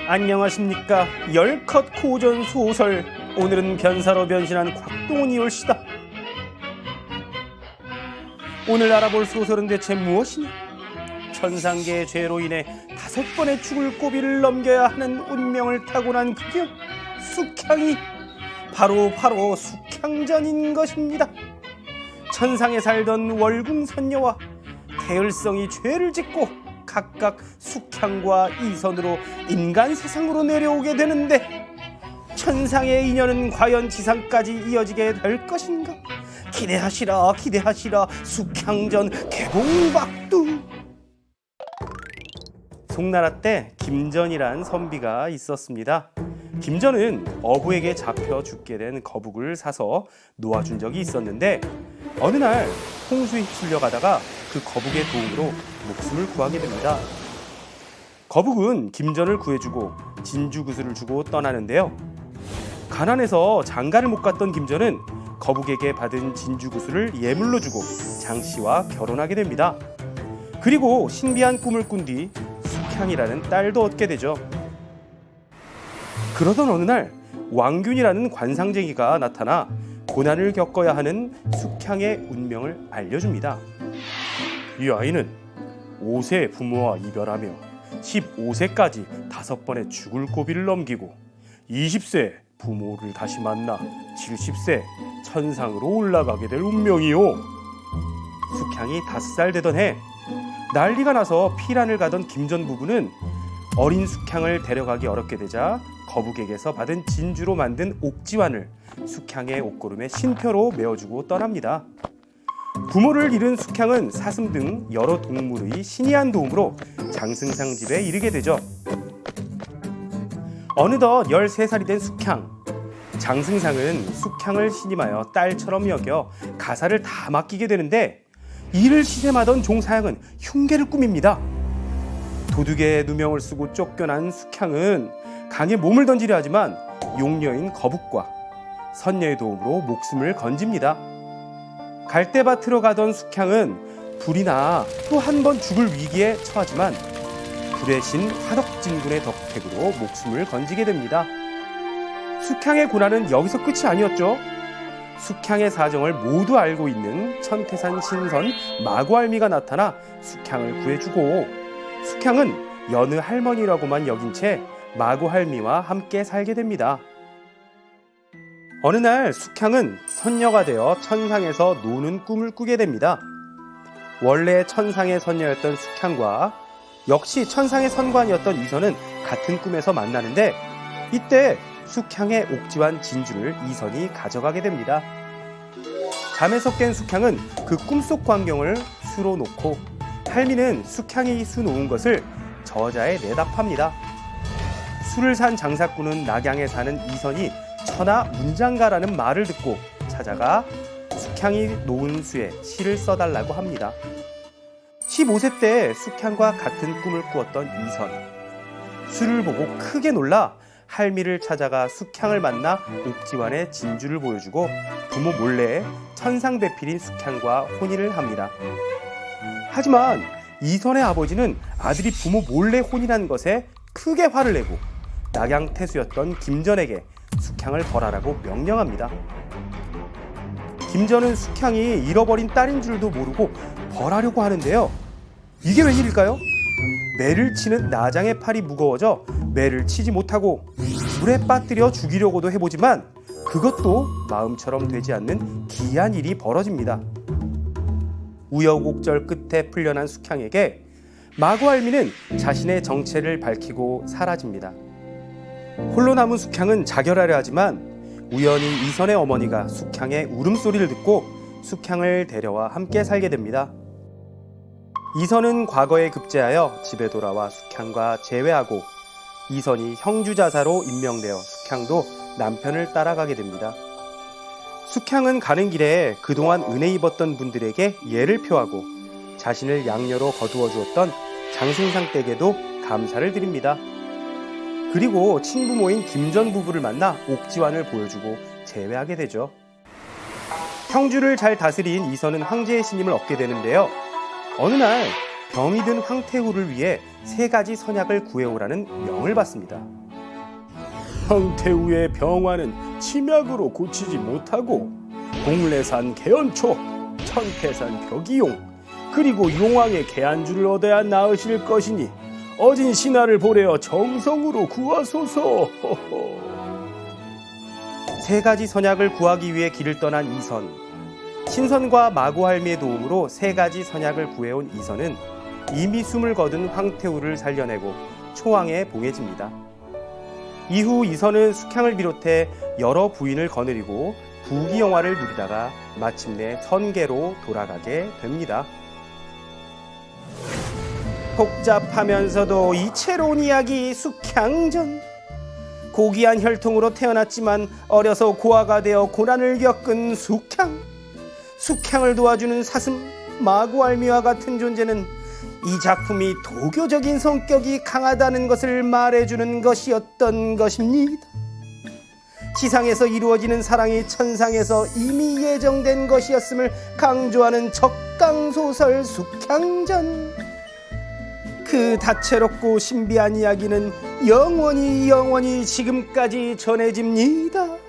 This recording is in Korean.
안녕하십니까. 열컷 고전 소설, 오늘은 변사로 변신한 곽동훈이 올시다. 오늘 알아볼 소설은 대체 무엇이냐? 천상계의 죄로 인해 5번의 죽을 고비를 넘겨야 하는 운명을 타고난 극영 숙향이 바로 숙향전인 것입니다. 천상에 살던 월궁선녀와 태을성이 죄를 짓고 각각 숙향과 이선으로 인간 세상으로 내려오게 되는데, 천상의 인연은 과연 지상까지 이어지게 될 것인가? 기대하시라 숙향전 개봉박두. 송나라 때 김전이란 선비가 있었습니다. 김전은 어부에게 잡혀 죽게 된 거북을 사서 놓아준 적이 있었는데, 어느 날 홍수에 휩쓸려 가다가 그 거북의 도움으로 목숨을 구하게 됩니다. 거북은 김전을 구해주고 진주구슬을 주고 떠나는데요. 가난해서 장가를 못 갔던 김전은 거북에게 받은 진주구슬을 예물로 주고 장씨와 결혼하게 됩니다. 그리고 신비한 꿈을 꾼 뒤 숙향이라는 딸도 얻게 되죠. 그러던 어느 날 왕균이라는 관상쟁이가 나타나 고난을 겪어야 하는 숙향의 운명을 알려줍니다. 이 아이는 5세 부모와 이별하며 15세까지 5번의 죽을 고비를 넘기고 20세 부모를 다시 만나 70세 천상으로 올라가게 될 운명이요. 숙향이 5살 되던 해, 난리가 나서 피란을 가던 김전 부부는 어린 숙향을 데려가기 어렵게 되자 거북에게서 받은 진주로 만든 옥지환을 숙향의 옷고름에 신표로 메어주고 떠납니다. 부모를 잃은 숙향은 사슴 등 여러 동물의 신이한 도움으로 장승상 집에 이르게 되죠. 어느덧 13살이 된 숙향. 장승상은 숙향을 신임하여 딸처럼 여겨 가사를 다 맡기게 되는데, 이를 시샘하던 종사양은 흉계를 꾸밉니다. 도둑의 누명을 쓰고 쫓겨난 숙향은 강에 몸을 던지려 하지만 용녀인 거북과 선녀의 도움으로 목숨을 건집니다. 갈대밭으로 가던 숙향은 불이 나 또 한 번 죽을 위기에 처하지만 불의 신 화덕진군의 덕택으로 목숨을 건지게 됩니다. 숙향의 고난은 여기서 끝이 아니었죠. 숙향의 사정을 모두 알고 있는 천태산 신선 마구할미가 나타나 숙향을 구해주고, 숙향은 여느 할머니라고만 여긴 채 마구할미와 함께 살게 됩니다. 어느 날 숙향은 선녀가 되어 천상에서 노는 꿈을 꾸게 됩니다. 원래 천상의 선녀였던 숙향과 역시 천상의 선관이었던 이선은 같은 꿈에서 만나는데, 이때 숙향의 옥지환 진주를 이선이 가져가게 됩니다. 잠에서 깬 숙향은 그 꿈속 광경을 수로 놓고 할미는 숙향이 수 놓은 것을 저자에 내답합니다. 술을 산 장사꾼은 낙양에 사는 이선이 천하 문장가라는 말을 듣고 찾아가 숙향이 놓은 수에 시를 써달라고 합니다. 15세 때 숙향과 같은 꿈을 꾸었던 이선. 수를 보고 크게 놀라 할미를 찾아가 숙향을 만나 옥지환의 진주를 보여주고 부모 몰래 천상배필인 숙향과 혼인을 합니다. 하지만 이선의 아버지는 아들이 부모 몰래 혼인한 것에 크게 화를 내고 낙양태수였던 김전에게 숙향을 벌하라고 명령합니다. 김전은 숙향이 잃어버린 딸인 줄도 모르고 벌하려고 하는데요. 이게 웬일일까요? 매를 치는 나장의 팔이 무거워져 매를 치지 못하고 물에 빠뜨려 죽이려고도 해보지만 그것도 마음처럼 되지 않는 기이한 일이 벌어집니다. 우여곡절 끝에 풀려난 숙향에게 마구할미는 자신의 정체를 밝히고 사라집니다. 홀로 남은 숙향은 자결하려 하지만 우연히 이선의 어머니가 숙향의 울음소리를 듣고 숙향을 데려와 함께 살게 됩니다. 이선은 과거에 급제하여 집에 돌아와 숙향과 재회하고, 이선이 형주자사로 임명되어 숙향도 남편을 따라가게 됩니다. 숙향은 가는 길에 그동안 은혜 입었던 분들에게 예를 표하고 자신을 양녀로 거두어 주었던 장승상 댁에도 감사를 드립니다. 그리고 친부모인 김전 부부를 만나 옥지환을 보여주고 재회하게 되죠. 형주를 잘 다스린 이선은 황제의 신임을 얻게 되는데요. 어느 날 병이 든 황태후를 위해 3가지 선약을 구해오라는 명을 받습니다. 황태우의 병화는 치약으로 고치지 못하고 공례산 개연초, 천태산 벽이용, 그리고 용왕의 개안주를 얻어야 나으실 것이니 어진 신하를 보내어 정성으로 구하소서. 세 가지 선약을 구하기 위해 길을 떠난 이선. 신선과 마구할미의 도움으로 세 가지 선약을 구해온 이선은 이미 숨을 거둔 황태우를 살려내고 초왕에 봉해집니다. 이후 이선은 숙향을 비롯해 여러 부인을 거느리고 부귀영화를 누리다가 마침내 선계로 돌아가게 됩니다. 복잡하면서도 이채로운 이야기 숙향전. 고귀한 혈통으로 태어났지만 어려서 고아가 되어 고난을 겪은 숙향. 숙향을 도와주는 사슴 마구알미와 같은 존재는 이 작품이 도교적인 성격이 강하다는 것을 말해주는 것이었던 것입니다. 시상에서 이루어지는 사랑이 천상에서 이미 예정된 것이었음을 강조하는 적강소설 숙향전. 그 다채롭고 신비한 이야기는 영원히 지금까지 전해집니다.